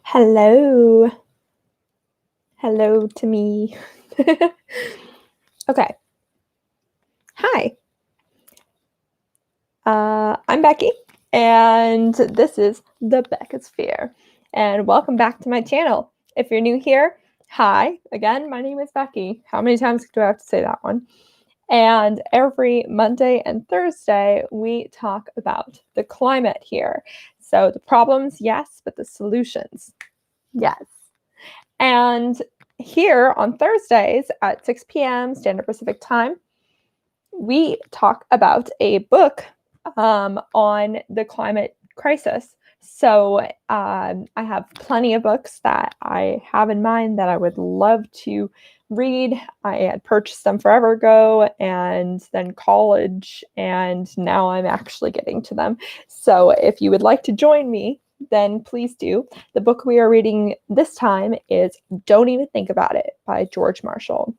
Hello. Hello to me. Okay. Hi. I'm Becky, and this is the Beckisphere. And welcome back to my channel. If you're new here, hi. Again, my name is Becky. How many times do I have to say that one? And every Monday and Thursday, we talk about the climate here. So the problems, yes, but the solutions, yes. And here on Thursdays at 6 p.m. Standard Pacific Time, we talk about a book on the climate crisis. So I have plenty of books that I have in mind that I would love to read. I had purchased them forever ago, and then college, and now I'm actually getting to them. So if you would like to join me, then please do. The book we are reading this time is Don't Even Think About It by George Marshall.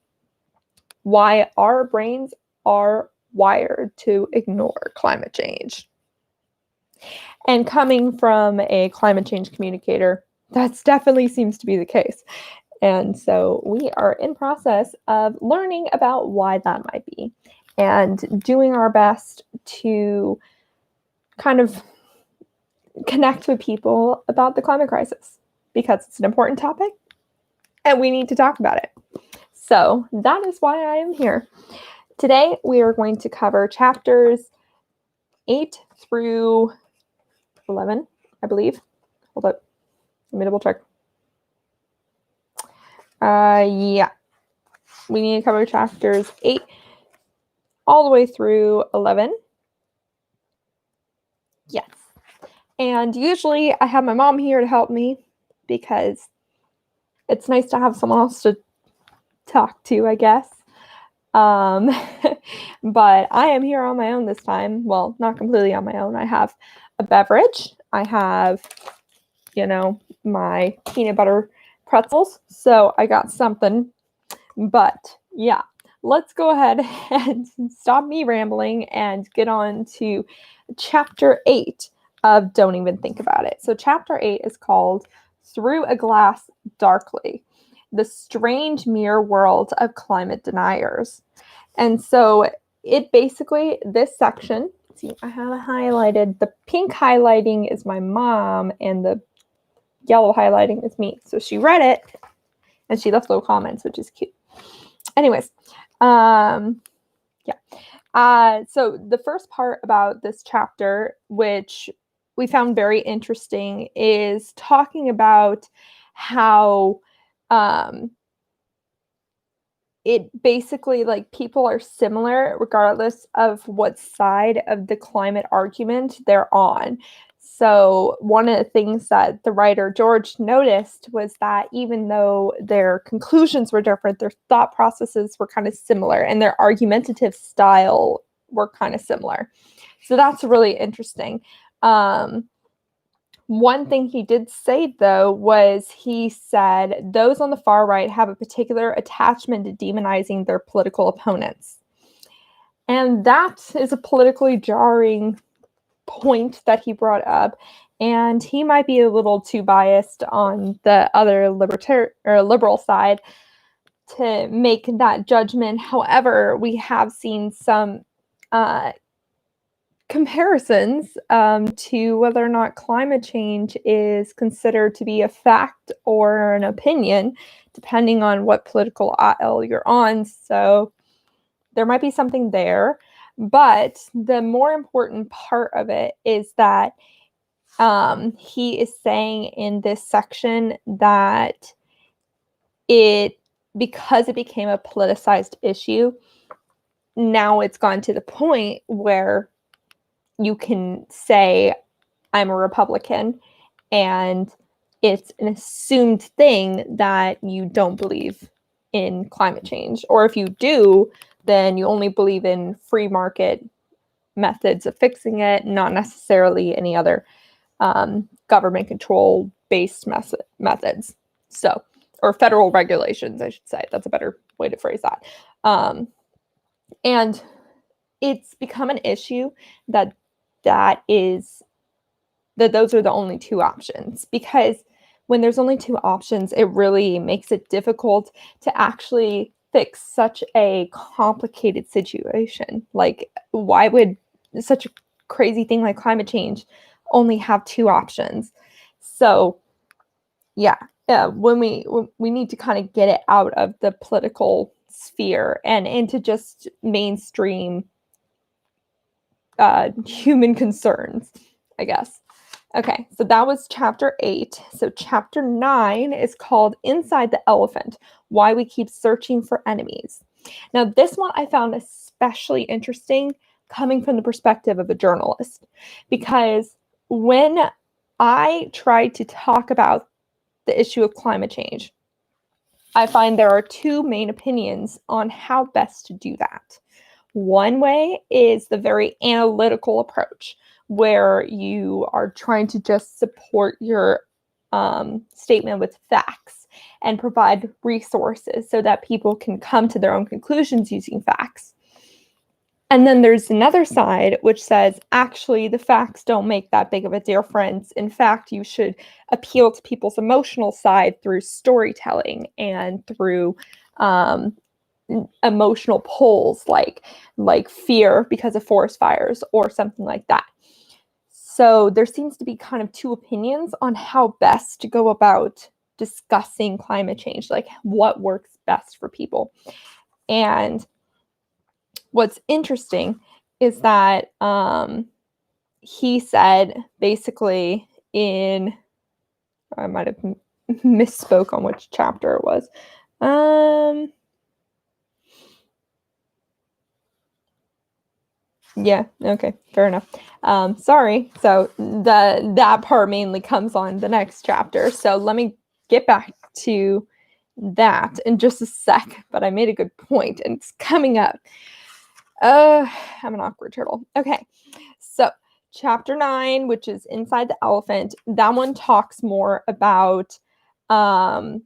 Why our brains are wired to ignore climate change. And coming from a climate change communicator, that definitely seems to be the case. And so we are in process of learning about why that might be and doing our best to kind of connect with people about the climate crisis because it's an important topic and we need to talk about it. So that is why I am here. Today we are going to cover chapters 8 through 11, I believe. Hold up. Let me double check. Yeah. We need to cover chapters 8 all the way through 11. Yes. And usually I have my mom here to help me because it's nice to have someone else to talk to, I guess. But I am here on my own this time. Well, not completely on my own. I have a beverage. I have, my peanut butter pretzels. So I got something. But yeah, let's go ahead and stop me rambling and get on to chapter 8 of Don't Even Think About It. So chapter 8 is called Through a Glass Darkly, the Strange Mirror World of Climate Deniers. And so it basically, this section, see, I have it highlighted. The pink highlighting is my mom and the yellow highlighting is me. So she read it and she left little comments, which is cute. Anyways, yeah. So the first part about this chapter, which we found very interesting, is talking about how it basically, like, people are similar regardless of what side of the climate argument they're on. So one of the things that the writer George noticed was that even though their conclusions were different, their thought processes were kind of similar and their argumentative style were kind of similar. So that's really interesting. One thing he did say, though, was he said those on the far right have a particular attachment to demonizing their political opponents. And that is a politically jarring point that he brought up. And he might be a little too biased on the other liberal side to make that judgment. However, we have seen some comparisons to whether or not climate change is considered to be a fact or an opinion, depending on what political aisle you're on. So there might be something there. But the more important part of it is that he is saying in this section that because it became a politicized issue, now it's gone to the point where you can say, I'm a Republican, and it's an assumed thing that you don't believe in climate change. Or if you do, then you only believe in free market methods of fixing it, not necessarily any other government control-based methods. So, or federal regulations, I should say. That's a better way to phrase that. And it's become an issue that those are the only two options, because when there's only two options, it really makes it difficult to actually fix such a complicated situation. Like, why would such a crazy thing like climate change only have two options? So, yeah, when we need to kind of get it out of the political sphere and into just mainstream human concerns, I guess. Okay, so that was chapter 8. So chapter 9 is called Inside the Elephant, Why We Keep Searching for Enemies. Now, this one I found especially interesting coming from the perspective of a journalist, because when I try to talk about the issue of climate change, I find there are two main opinions on how best to do that. One way is the very analytical approach, where you are trying to just support your statement with facts and provide resources so that people can come to their own conclusions using facts. And then there's another side which says, actually, the facts don't make that big of a difference. In fact, you should appeal to people's emotional side through storytelling and through emotional pulls like fear because of forest fires or something like that. So there seems to be kind of two opinions on how best to go about discussing climate change, like what works best for people. And what's interesting is that he said basically I might have misspoke on which chapter it was. Yeah, okay, fair enough. Sorry. So that part mainly comes on the next chapter. So let me get back to that in just a sec, but I made a good point and it's coming up. I'm an awkward turtle. Okay, so chapter 9, which is Inside the Elephant, that one talks more about how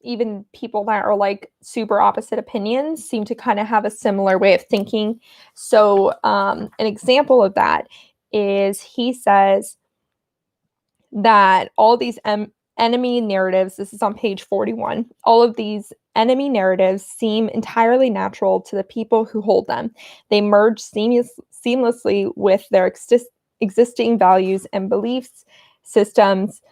even people that are like super opposite opinions seem to kind of have a similar way of thinking. So an example of that is he says that all these enemy narratives, this is on page 41, all of these enemy narratives seem entirely natural to the people who hold them. They merge seamlessly with their existing values and beliefs systems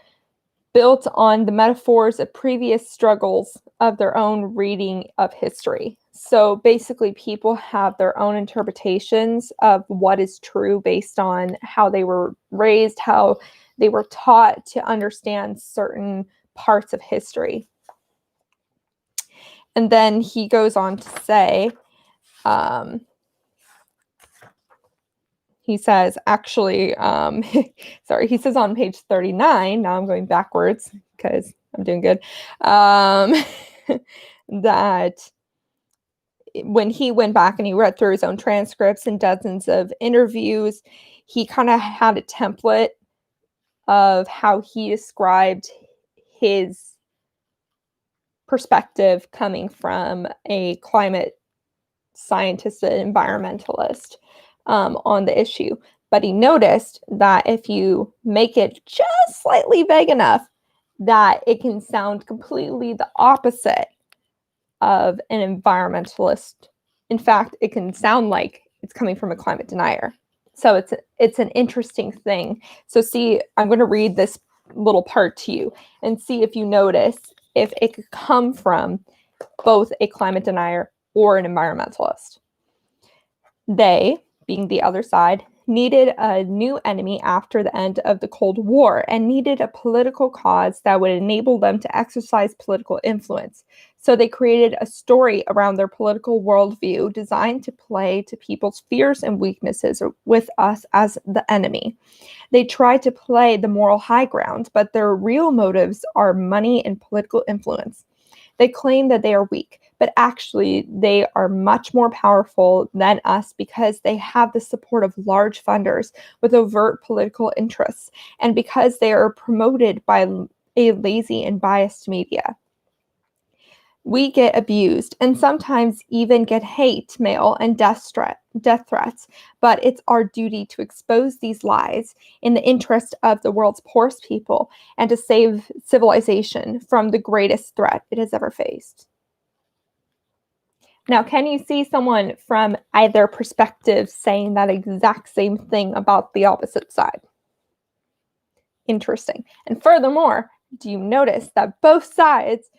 built on the metaphors of previous struggles of their own reading of history. So basically, people have their own interpretations of what is true based on how they were raised, how they were taught to understand certain parts of history. And then he goes on to say, he says, actually, sorry, he says on page 39, now I'm going backwards because I'm doing good, that when he went back and he read through his own transcripts and dozens of interviews, he kind of had a template of how he described his perspective coming from a climate scientist and environmentalist on the issue. But he noticed that if you make it just slightly vague enough, that it can sound completely the opposite of an environmentalist. In fact, it can sound like it's coming from a climate denier. So it's an interesting thing. So see, I'm going to read this little part to you and see if you notice if it could come from both a climate denier or an environmentalist. They, being the other side, needed a new enemy after the end of the Cold War and needed a political cause that would enable them to exercise political influence. So they created a story around their political worldview designed to play to people's fears and weaknesses with us as the enemy. They try to play the moral high ground, but their real motives are money and political influence. They claim that they are weak, but actually they are much more powerful than us because they have the support of large funders with overt political interests and because they are promoted by a lazy and biased media. We get abused and sometimes even get hate mail and death threats, but it's our duty to expose these lies in the interest of the world's poorest people and to save civilization from the greatest threat it has ever faced. Now, can you see someone from either perspective saying that exact same thing about the opposite side? Interesting. And furthermore, do you notice that both sides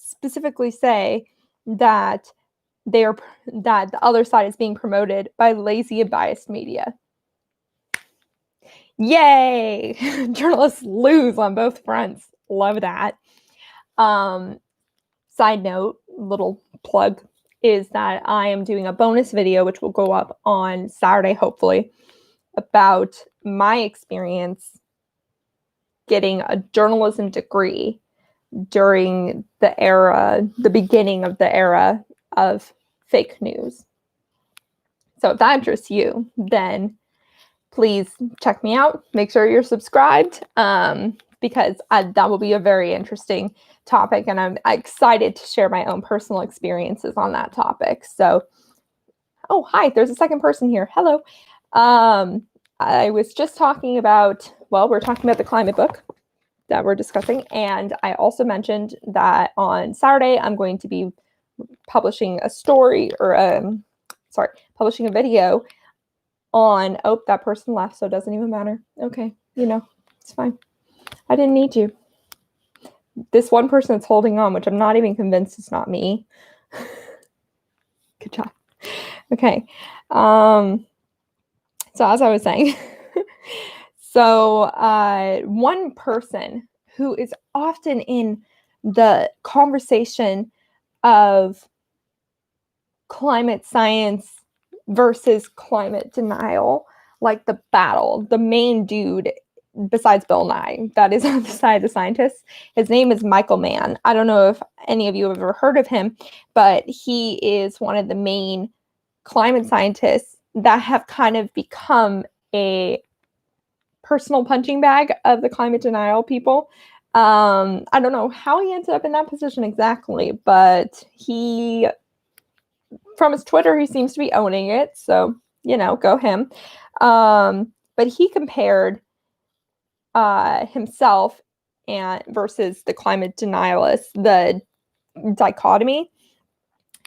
specifically say that that the other side is being promoted by lazy and biased media? Yay! Journalists lose on both fronts. Love that. Side note, little plug, is that I am doing a bonus video, which will go up on Saturday, hopefully, about my experience getting a journalism degree during the beginning of the era of fake news. So if that interests you, then please check me out. Make sure you're subscribed, because that will be a very interesting topic, and I'm excited to share my own personal experiences on that topic. So, oh, hi, there's a second person here. Hello. I was just talking about, we're talking about the climate book that we're discussing, and I also mentioned that on Saturday I'm going to be publishing a story, or publishing a video on, oh, that person left, so it doesn't even matter. Okay, it's fine. I didn't need you. This one person that's holding on, which I'm not even convinced is not me. Good job. Okay. So as I was saying, so one person who is often in the conversation of climate science versus climate denial, like the battle, the main dude besides Bill Nye that is on the side of the scientists, his name is Michael Mann. I don't know if any of you have ever heard of him, but he is one of the main climate scientists that have kind of become a personal punching bag of the climate denial people. I don't know how he ended up in that position exactly, but from his Twitter, he seems to be owning it. So, go him. But he compared himself versus the climate denialists, the dichotomy,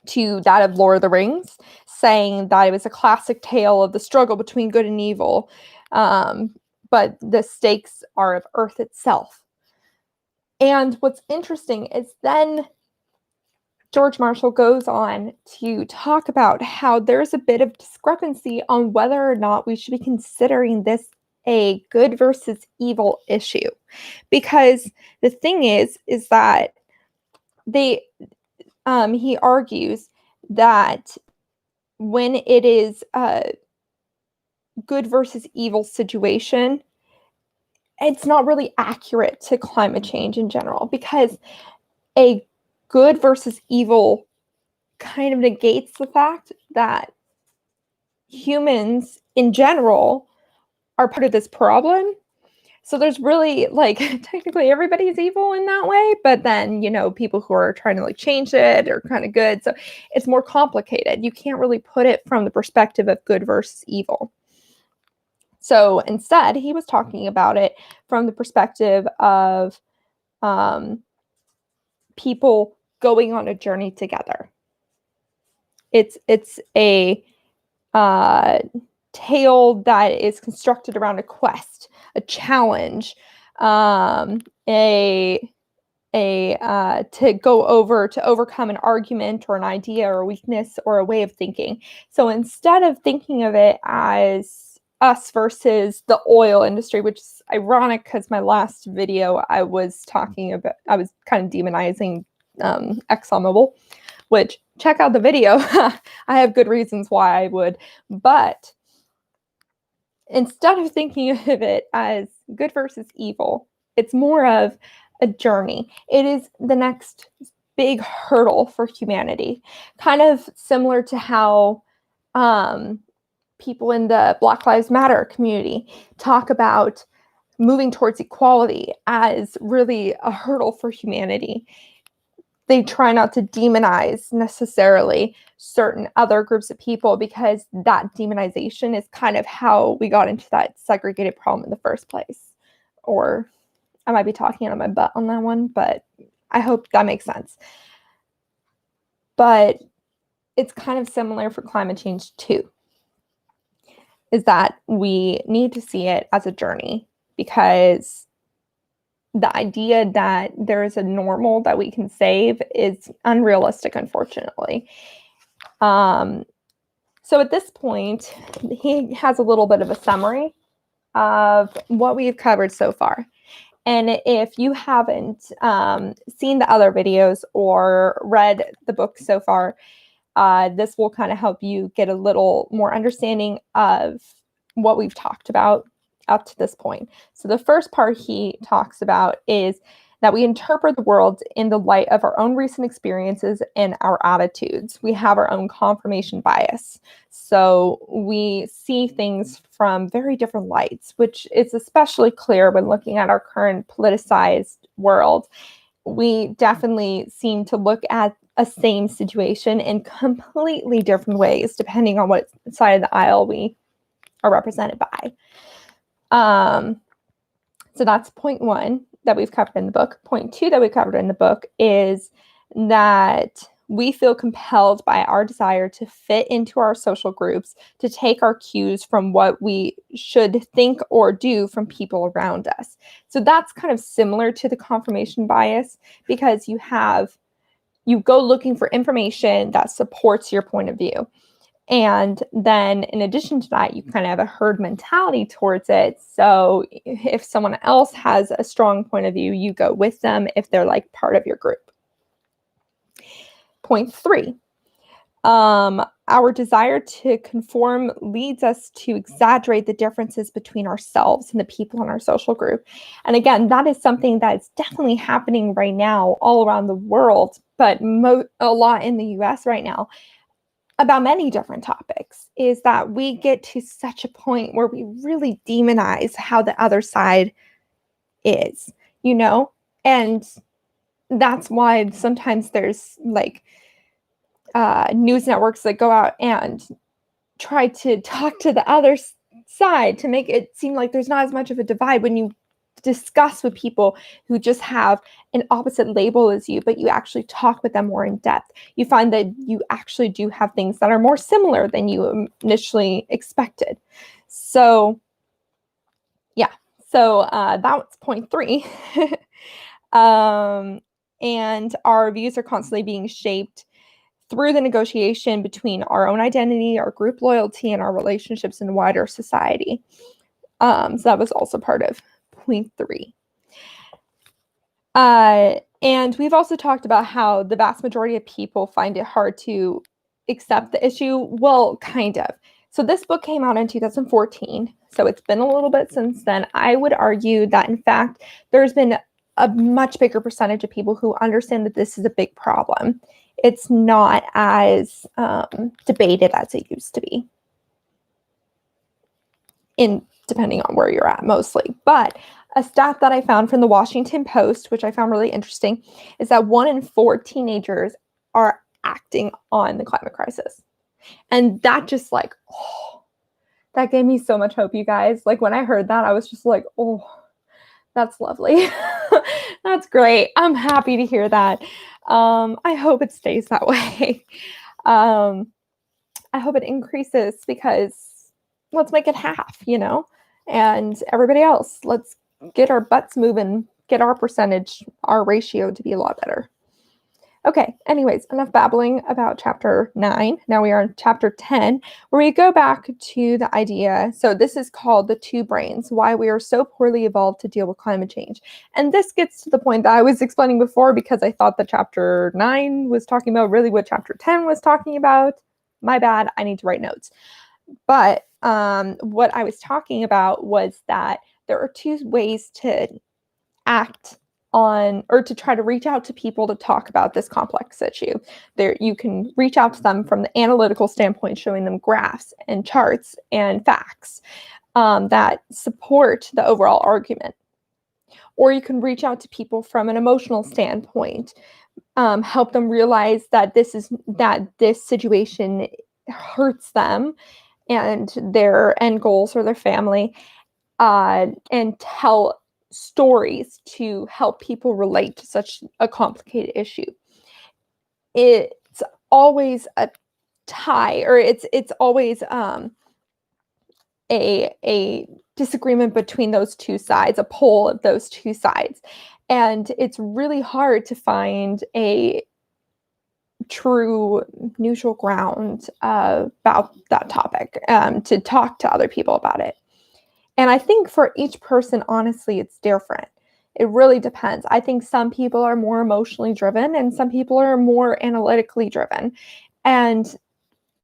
to that of Lord of the Rings, saying that it was a classic tale of the struggle between good and evil, but the stakes are of Earth itself. And what's interesting is then George Marshall goes on to talk about how there's a bit of discrepancy on whether or not we should be considering this a good versus evil issue. Because the thing is that he argues that when it is a good versus evil situation, it's not really accurate to climate change in general, because a good versus evil kind of negates the fact that humans in general are part of this problem. So there's really, technically everybody's evil in that way, but then, people who are trying to change it are kind of good. So it's more complicated. You can't really put it from the perspective of good versus evil. So instead, he was talking about it from the perspective of people going on a journey together. It's a tale that is constructed around a quest, a challenge, to overcome an argument or an idea or a weakness or a way of thinking. So instead of thinking of it as us versus the oil industry, which is ironic because my last video I was kind of demonizing ExxonMobil, which, check out the video. I have good reasons why I would. But instead of thinking of it as good versus evil, it's more of a journey. It is the next big hurdle for humanity. Kind of similar to how people in the Black Lives Matter community talk about moving towards equality as really a hurdle for humanity. they try not to demonize necessarily certain other groups of people, because that demonization is kind of how we got into that segregated problem in the first place. Or I might be talking out of my butt on that one, but I hope that makes sense. But it's kind of similar for climate change too, is that we need to see it as a journey, because the idea that there is a normal that we can save is unrealistic, unfortunately. So at this point, he has a little bit of a summary of what we've covered so far. And if you haven't seen the other videos or read the book so far, this will kind of help you get a little more understanding of what we've talked about up to this point. So the first part he talks about is that we interpret the world in the light of our own recent experiences and our attitudes. We have our own confirmation bias. So we see things from very different lights, which is especially clear when looking at our current politicized world. We definitely seem to look at a same situation in completely different ways, depending on what side of the aisle we are represented by. So that's point one that we've covered in the book. Point two that we covered in the book is that we feel compelled by our desire to fit into our social groups, to take our cues from what we should think or do from people around us. So that's kind of similar to the confirmation bias, because you go looking for information that supports your point of view. And then in addition to that, you kind of have a herd mentality towards it. So if someone else has a strong point of view, you go with them if they're like part of your group. Point three, our desire to conform leads us to exaggerate the differences between ourselves and the people in our social group. And again, that is something that's definitely happening right now all around the world, but a lot in the US right now, about many different topics, is that we get to such a point where we really demonize how the other side is, and that's why sometimes there's like news networks that go out and try to talk to the other side to make it seem like there's not as much of a divide when you discuss with people who just have an opposite label as you, but you actually talk with them more in depth. You find that you actually do have things that are more similar than you initially expected. So yeah, so that was point three. And our views are constantly being shaped through the negotiation between our own identity, our group loyalty, and our relationships in wider society. So that was also part of point three. And we've also talked about how the vast majority of people find it hard to accept the issue. Well, kind of. So this book came out in 2014. So it's been a little bit since then. I would argue that, in fact, there's been a much bigger percentage of people who understand that this is a big problem. It's not as debated as it used to be, depending on where you're at mostly. But a stat that I found from the Washington Post, which I found really interesting, is that 1 in 4 teenagers are acting on the climate crisis. And that just that gave me so much hope, you guys. Like when I heard that, I was just like, oh, that's lovely. That's great. I'm happy to hear that. I hope it stays that way. I hope it increases, because let's make it half, and everybody else, let's get our butts moving, get our percentage, our ratio to be a lot better. Okay, anyways, enough babbling about chapter 9. Now we are in chapter 10, where we go back to the idea. So this is called the two brains, why we are so poorly evolved to deal with climate change. And this gets to the point that I was explaining before, because I thought that chapter 9 was talking about really what chapter 10 was talking about. My bad, I need to write notes. But what I was talking about was that there are two ways to act on, or to try to reach out to people to talk about this complex issue. There, you can reach out to them from the analytical standpoint, showing them graphs and charts and facts that support the overall argument. Or you can reach out to people from an emotional standpoint, help them realize that this situation hurts them and their end goals or their family, and tell stories to help people relate to such a complicated issue. It's always a tie, or it's always a disagreement between those two sides, a pole of those two sides. And it's really hard to find a true neutral ground about that topic, to talk to other people about it. And I think for each person, honestly, it's different. It really depends. I think some people are more emotionally driven and some people are more analytically driven. And,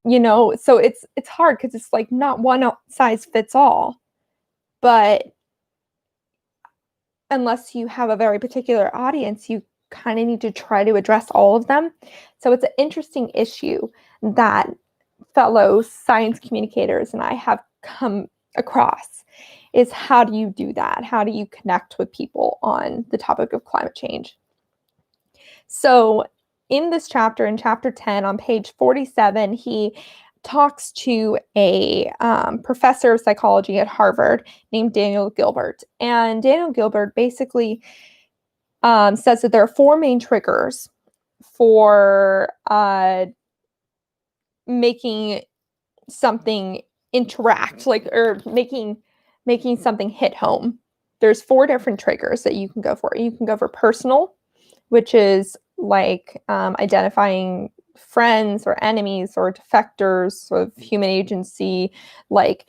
so it's hard because it's like not one size fits all. But unless you have a very particular audience, you kind of need to try to address all of them. So it's an interesting issue that fellow science communicators and I have come across, is how do you do that? How do you connect with people on the topic of climate change? So in this chapter, in chapter 10, on page 47, he talks to a professor of psychology at Harvard named Daniel Gilbert. And Daniel Gilbert basically says that there are four main triggers for making something interact, or making something hit home. There's four different triggers that you can go for. You can go for personal, which is like identifying friends or enemies or defectors of human agency, like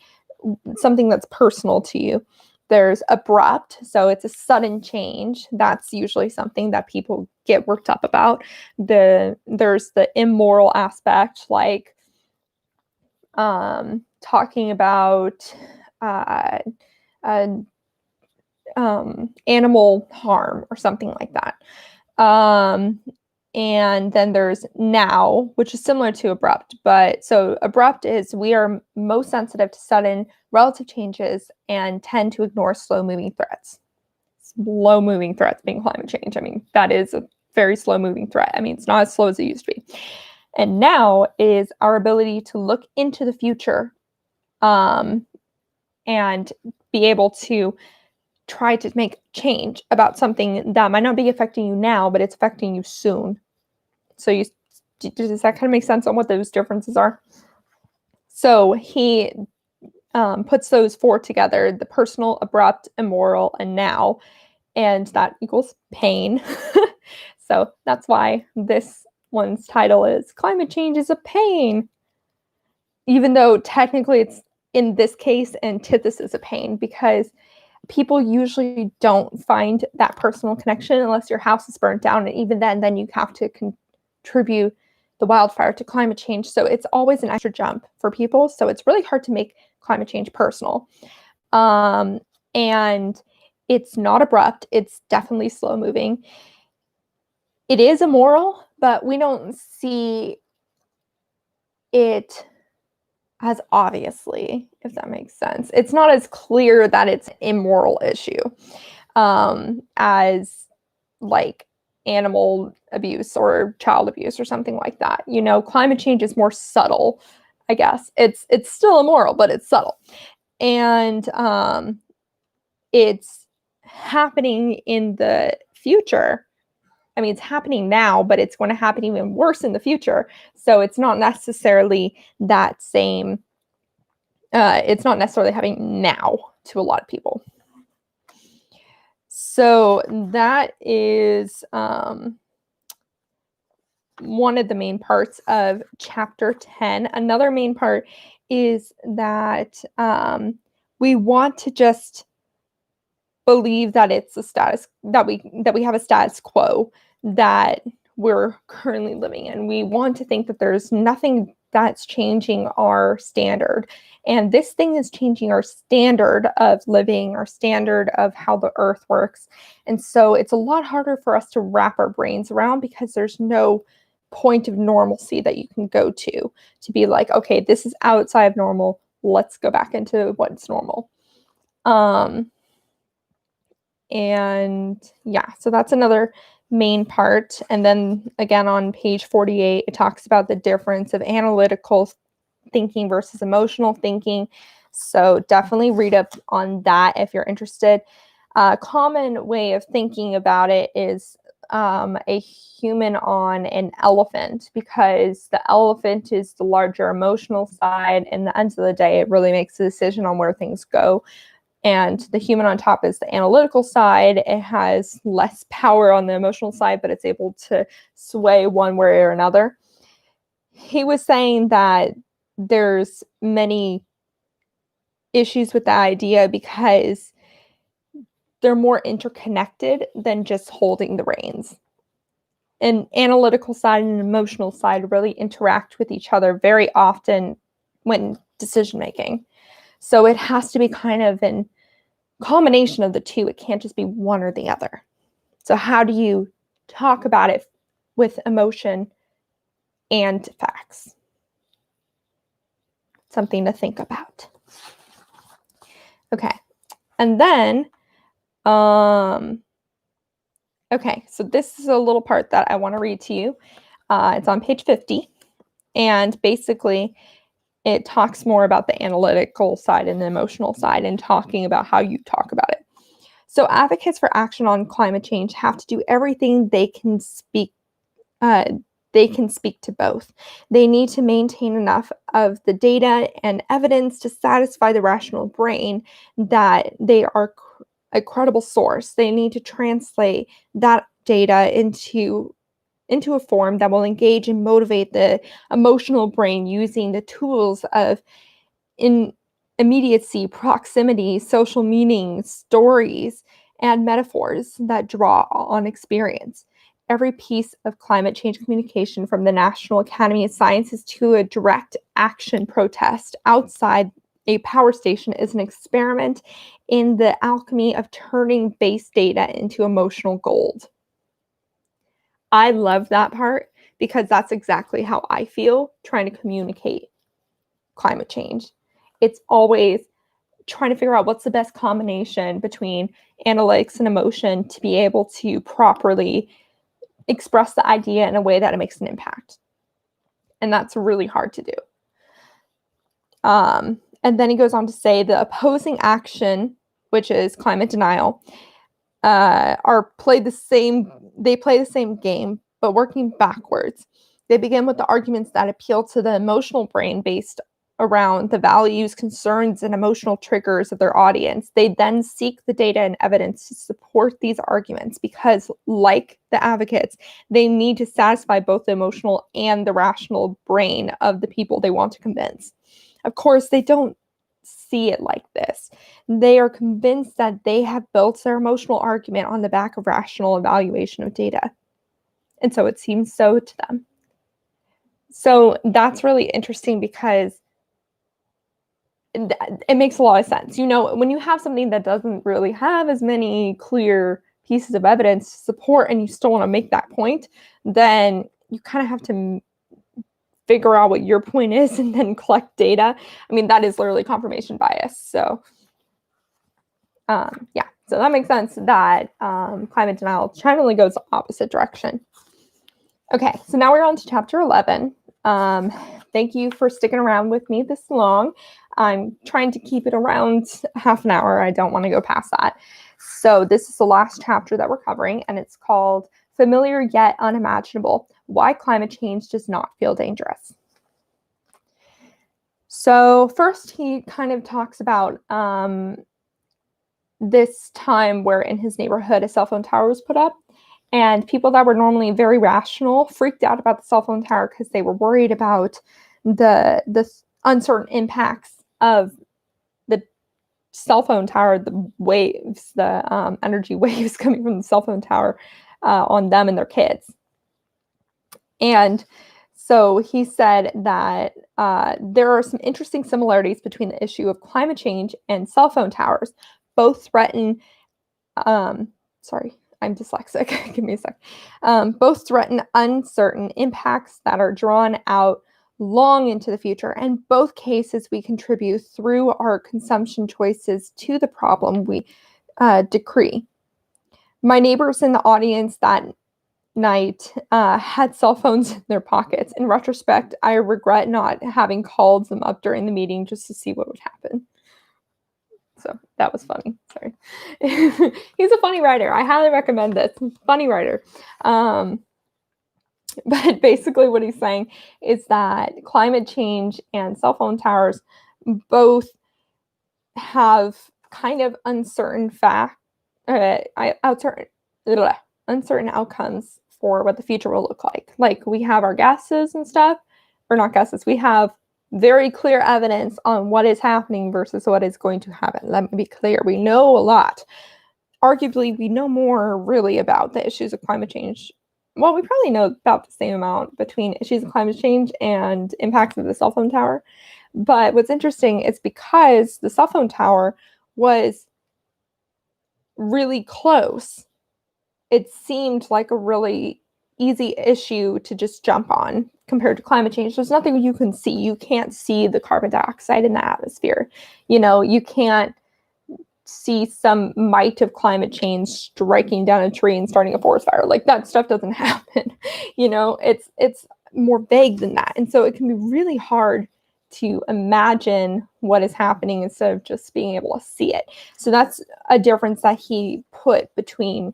something that's personal to you. There's abrupt, so it's a sudden change. That's usually something that people get worked up about. There's the immoral aspect, like talking about animal harm or something like that. And then there's now, which is similar to abrupt. But so abrupt is we are most sensitive to sudden relative changes and tend to ignore slow-moving threats. Slow-moving threats being climate change. I mean, that is a very slow-moving threat. I mean, it's not as slow as it used to be. And now is our ability to look into the future, and be able to try to make change about something that might not be affecting you now, but it's affecting you soon. So does that kind of make sense on what those differences are? So he puts those four together: the personal, abrupt, immoral, and now, and that equals pain. So that's why this one's title is Climate Change is a Pain, even though technically it's, in this case, antithesis of pain, because people usually don't find that personal connection unless your house is burnt down. And even then you have to contribute the wildfire to climate change. So it's always an extra jump for people. So it's really hard to make climate change personal. And it's not abrupt. It's definitely slow moving. It is immoral, but we don't see it as obviously, if that makes sense. It's not as clear that it's an immoral issue as like animal abuse or child abuse or something like that. Climate change is more subtle, I guess. It's still immoral, but it's subtle. And it's happening in the future. I mean, it's happening now, but it's going to happen even worse in the future. So it's not necessarily that same, it's not necessarily happening now to a lot of people. So that is one of the main parts of chapter 10. Another main part is that we want to just believe that it's a status, that we have a status quo that we're currently living in. We want to think that there's nothing that's changing our standard. And this thing is changing our standard of living, our standard of how the earth works. And so it's a lot harder for us to wrap our brains around, because there's no point of normalcy that you can go to be like, okay, this is outside of normal. Let's go back into what's normal. And yeah, so that's another main part. And then again on page 48, it talks about the difference of analytical thinking versus emotional thinking. So definitely read up on that if you're interested. A common way of thinking about it is a human on an elephant, because the elephant is the larger emotional side, and at the end of the day, it really makes a decision on where things go. And the human on top is the analytical side. It has less power on the emotional side, but it's able to sway one way or another. He was saying that there's many issues with the idea because they're more interconnected than just holding the reins. An analytical side and an emotional side really interact with each other very often when decision making. So it has to be kind of a combination of the two. It can't just be one or the other. So how do you talk about it with emotion and facts? Something to think about. Okay. And then, okay, so this is a little part that I want to read to you. It's on page 50. And basically, it talks more about the analytical side and the emotional side, and talking about how you talk about it. So advocates for action on climate change have to do everything they can speak. They can speak to both. They need to maintain enough of the data and evidence to satisfy the rational brain that they are a credible source. They need to translate that data into a form that will engage and motivate the emotional brain using the tools of immediacy, proximity, social meaning, stories, and metaphors that draw on experience. Every piece of climate change communication, from the National Academy of Sciences to a direct action protest outside a power station, is an experiment in the alchemy of turning base data into emotional gold. I love that part because that's exactly how I feel trying to communicate climate change. It's always trying to figure out what's the best combination between analytics and emotion to be able to properly express the idea in a way that it makes an impact. And that's really hard to do. And then he goes on to say the opposing action, which is climate denial, they play the same game, but working backwards. They begin with the arguments that appeal to the emotional brain based around the values, concerns, and emotional triggers of their audience. They then seek the data and evidence to support these arguments because, like the advocates, they need to satisfy both the emotional and the rational brain of the people they want to convince. Of course, they don't see it like this. They are convinced that they have built their emotional argument on the back of rational evaluation of data. And so it seems so to them. So that's really interesting because it makes a lot of sense. You know, when you have something that doesn't really have as many clear pieces of evidence to support and you still want to make that point, then you kind of have to figure out what your point is and then collect data. I mean, that is literally confirmation bias. So yeah, so that makes sense that climate denial generally goes the opposite direction. Okay, so now we're on to chapter 11. Thank you for sticking around with me this long. I'm trying to keep it around half an hour. I don't want to go past that. So this is the last chapter that we're covering, and it's called Familiar Yet Unimaginable: Why Climate Change Does Not Feel Dangerous. So first, he kind of talks about this time where in his neighborhood a cell phone tower was put up, and people that were normally very rational freaked out about the cell phone tower because they were worried about the uncertain impacts of the cell phone tower, the waves, the energy waves coming from the cell phone tower on them and their kids. And so he said that there are some interesting similarities between the issue of climate change and cell phone towers. Both threaten, sorry, I'm dyslexic. Give me a sec. Both threaten uncertain impacts that are drawn out long into the future. And both cases we contribute through our consumption choices to the problem we decree. My neighbors in the audience that night had cell phones in their pockets. In retrospect, I regret not having called them up during the meeting just to see what would happen. So that was funny. Sorry. He's a funny writer. I highly recommend this. Funny writer. But basically what he's saying is that climate change and cell phone towers both have kind of uncertain uncertain outcomes for what the future will look like. Like we have our guesses and stuff, or not guesses. We have very clear evidence on what is happening versus what is going to happen. Let me be clear. We know a lot. Arguably, we know more really about the issues of climate change. Well, we probably know about the same amount between issues of climate change and impacts of the cell phone tower. But what's interesting is because the cell phone tower was really close, it seemed like a really easy issue to just jump on compared to climate change. There's nothing you can see. You can't see the carbon dioxide in the atmosphere. You can't see some might of climate change striking down a tree and starting a forest fire. Like that stuff doesn't happen. It's more vague than that. And so it can be really hard to imagine what is happening instead of just being able to see it. So that's a difference that he put between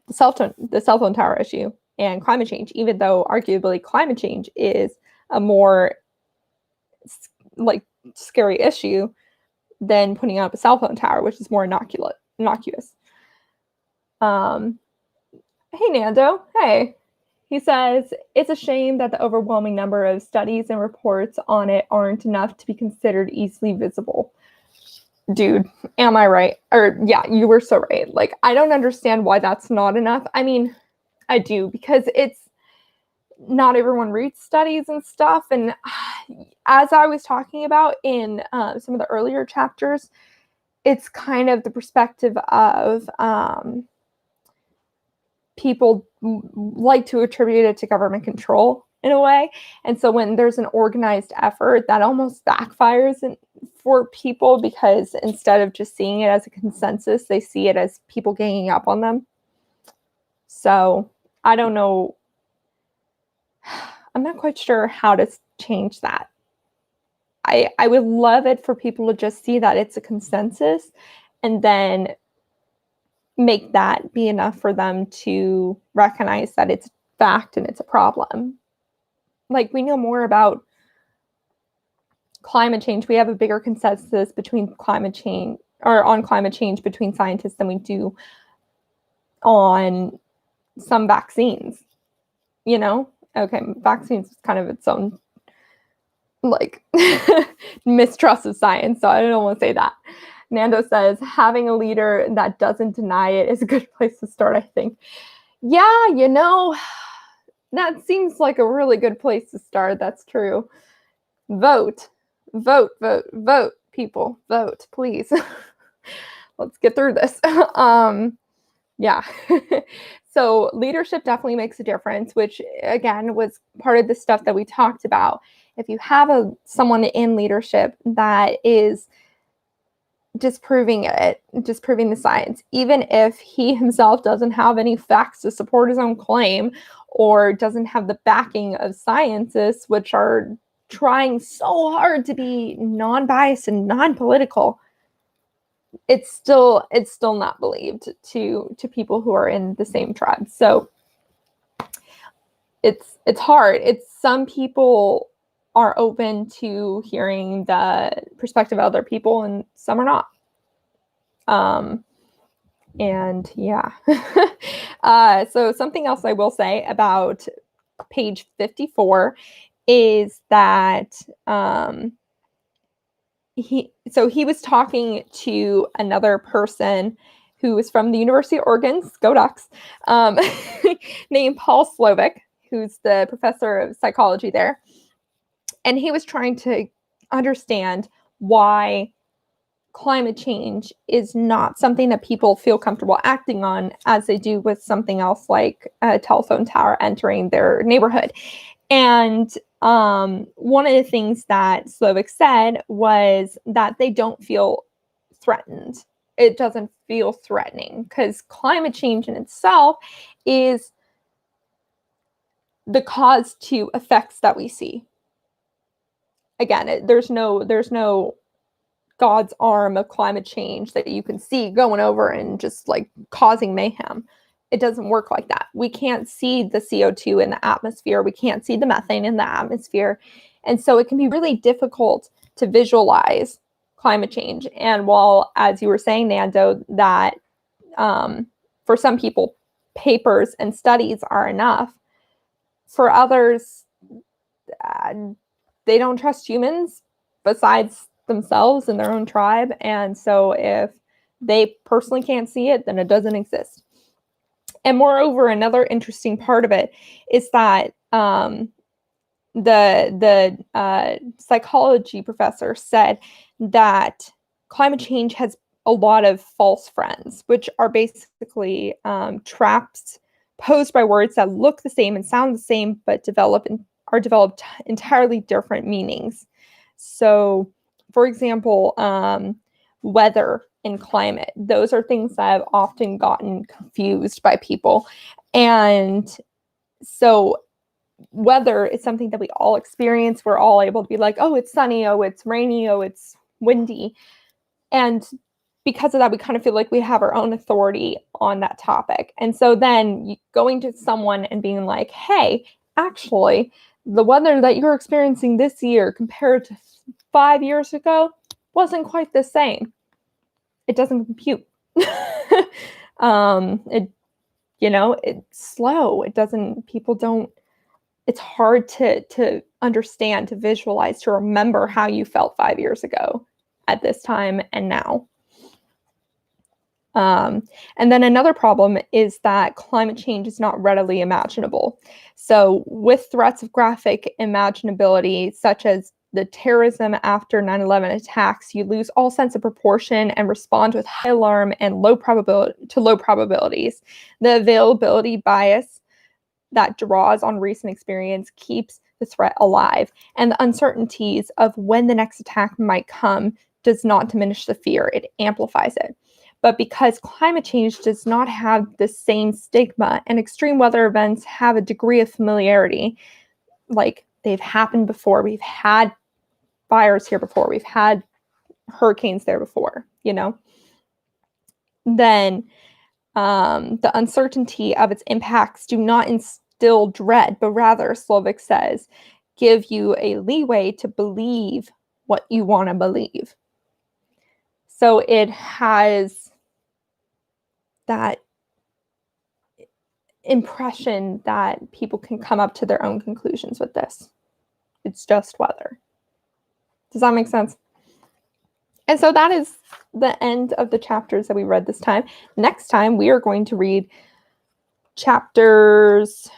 the cell phone tower issue and climate change, even though arguably climate change is a more scary issue than putting up a cell phone tower, which is more innocuous. Hey, Nando. Hey. He says, it's a shame that the overwhelming number of studies and reports on it aren't enough to be considered easily visible. Dude, am I right? Or yeah, you were so right. Like, I don't understand why that's not enough. I mean, I do, because it's not everyone reads studies and stuff. And as I was talking about in some of the earlier chapters, it's kind of the perspective of people like to attribute it to government control in a way. And so when there's an organized effort, that almost backfires for people, because instead of just seeing it as a consensus, they see it as people ganging up on them. So I don't know. I'm not quite sure how to change that. I would love it for people to just see that it's a consensus and then make that be enough for them to recognize that it's fact and it's a problem. Like, we know more about climate change. We have a bigger consensus between climate change between scientists than we do on some vaccines. Okay, vaccines is kind of its own mistrust of science, so I don't want to say that. Nando says, having a leader that doesn't deny it is a good place to start, I think. Yeah, that seems like a really good place to start. That's true. Vote, people. Vote, please. Let's get through this. Yeah. So leadership definitely makes a difference, which, again, was part of the stuff that we talked about. If you have someone in leadership that is disproving the science, even if he himself doesn't have any facts to support his own claim or doesn't have the backing of scientists, which are trying so hard to be non-biased and non-political, it's still not believed to people who are in the same tribe. So it's hard. Some people are open to hearing the perspective of other people, and some are not. And yeah. So something else I will say about page 54 is that he was talking to another person who was from the University of Oregon, go Ducks, named Paul Slovic, who's the professor of psychology there. And he was trying to understand why climate change is not something that people feel comfortable acting on as they do with something else like a telephone tower entering their neighborhood. And one of the things that Slovic said was that they don't feel threatened. It doesn't feel threatening because climate change in itself is the cause to effects that we see. Again, there's no God's arm of climate change that you can see going over and just like causing mayhem. It doesn't work like that. We can't see the CO2 in the atmosphere. We can't see the methane in the atmosphere. And so it can be really difficult to visualize climate change. And while, as you were saying, Nando, that for some people, papers and studies are enough, for others, they don't trust humans besides themselves and their own tribe. And so if they personally can't see it, then it doesn't exist. And moreover, another interesting part of it is that the psychology professor said that climate change has a lot of false friends, which are basically traps posed by words that look the same and sound the same, but are developed entirely different meanings. So, for example, weather and climate, those are things that have often gotten confused by people. And so weather is something that we all experience. We're all able to be like, oh, it's sunny, oh, it's rainy, oh, it's windy. And because of that, we kind of feel like we have our own authority on that topic. And so then going to someone and being like, hey, actually, the weather that you're experiencing this year compared to 5 years ago wasn't quite the same. It doesn't compute. It's slow. It's hard to understand, to visualize, to remember how you felt 5 years ago at this time and now. And then another problem is that climate change is not readily imaginable. So with threats of graphic imaginability, such as the terrorism after 9/11 attacks, you lose all sense of proportion and respond with high alarm and low probabilities. The availability bias that draws on recent experience keeps the threat alive, and the uncertainties of when the next attack might come does not diminish the fear, it amplifies it. But because climate change does not have the same stigma and extreme weather events have a degree of familiarity, like they've happened before, we've had fires here before, we've had hurricanes there before, then the uncertainty of its impacts do not instill dread, but rather, Slovic says, give you a leeway to believe what you want to believe. So it has that impression that people can come up to their own conclusions with this. It's just weather. Does that make sense? And so that is the end of the chapters that we read this time. Next time, we are going to read chapters...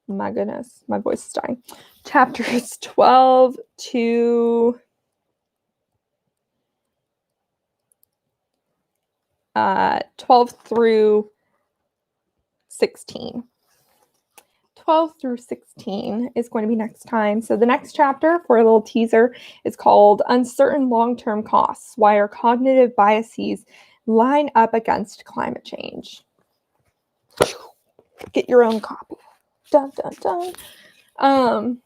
My goodness, my voice is dying. Chapters 12 to 12 through 16. 12 through 16 is going to be next time. So the next chapter, for a little teaser, is called Uncertain Long-Term Costs, Why Our Cognitive Biases Line Up Against Climate Change. Get your own copy. Dun, dun, dun.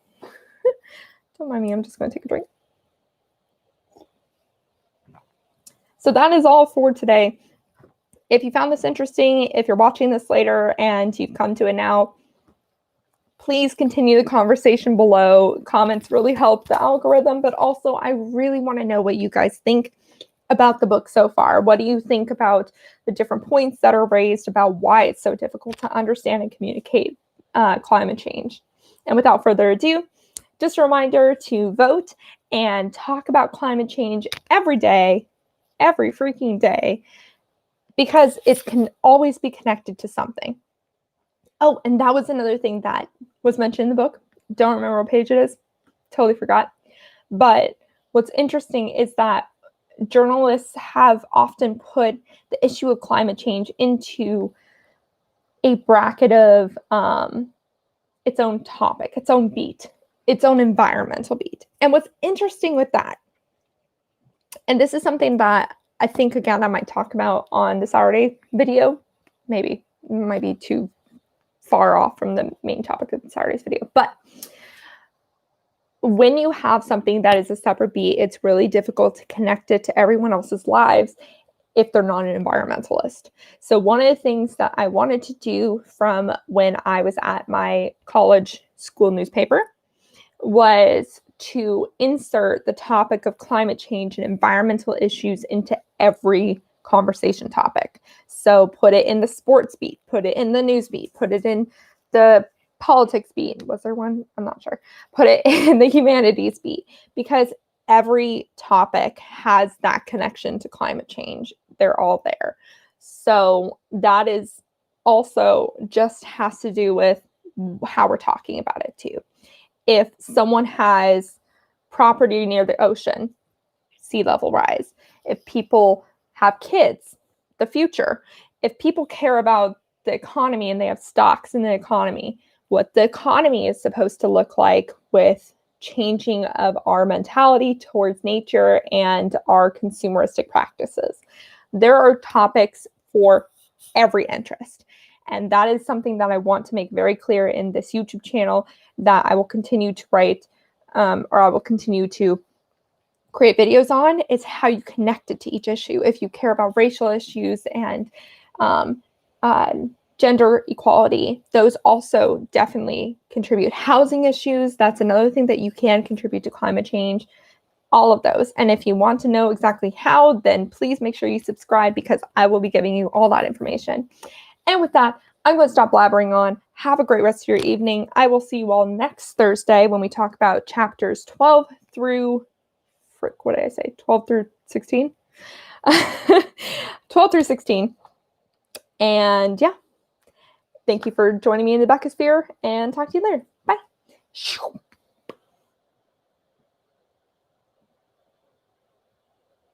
Don't mind me, I'm just going to take a drink. So that is all for today. If you found this interesting, if you're watching this later and you've come to it now, please continue the conversation below. Comments really help the algorithm, but also I really want to know what you guys think about the book so far. What do you think about the different points that are raised about why it's so difficult to understand and communicate climate change? And without further ado, just a reminder to vote and talk about climate change every day, every freaking day, because it can always be connected to something. Oh, and that was another thing that was mentioned in the book. Don't remember what page it is. Totally forgot. But what's interesting is that journalists have often put the issue of climate change into a bracket of its own topic, its own beat, its own environmental beat. And what's interesting with that, and this is something that I think, again, I might talk about on the Saturday video, maybe, it might be too far off from the main topic of Saturday's video. But when you have something that is a separate beat, it's really difficult to connect it to everyone else's lives if they're not an environmentalist. So one of the things that I wanted to do from when I was at my college school newspaper was to insert the topic of climate change and environmental issues into every conversation topic. So put it in the sports beat, put it in the news beat, put it in the politics beat. Was there one? I'm not sure. Put it in the humanities beat, because every topic has that connection to climate change. They're all there. So that is also just has to do with how we're talking about it too. If someone has property near the ocean, sea level rise. If people have kids, the future. If people care about the economy and they have stocks in the economy, what the economy is supposed to look like with changing of our mentality towards nature and our consumeristic practices. There are topics for every interest. And that is something that I want to make very clear in this YouTube channel, that I will continue to write, or I will continue to create videos on, is how you connect it to each issue. If you care about racial issues and gender equality, those also definitely contribute. Housing issues, that's another thing that you can contribute to climate change. All of those. And if you want to know exactly how, then please make sure you subscribe, because I will be giving you all that information. And with that, I'm going to stop blabbering on. Have a great rest of your evening. I will see you all next Thursday when we talk about chapters 12 through, what did I say? 12 through 16? 12 through 16. And yeah, thank you for joining me in the Beckisphere, and talk to you later. Bye.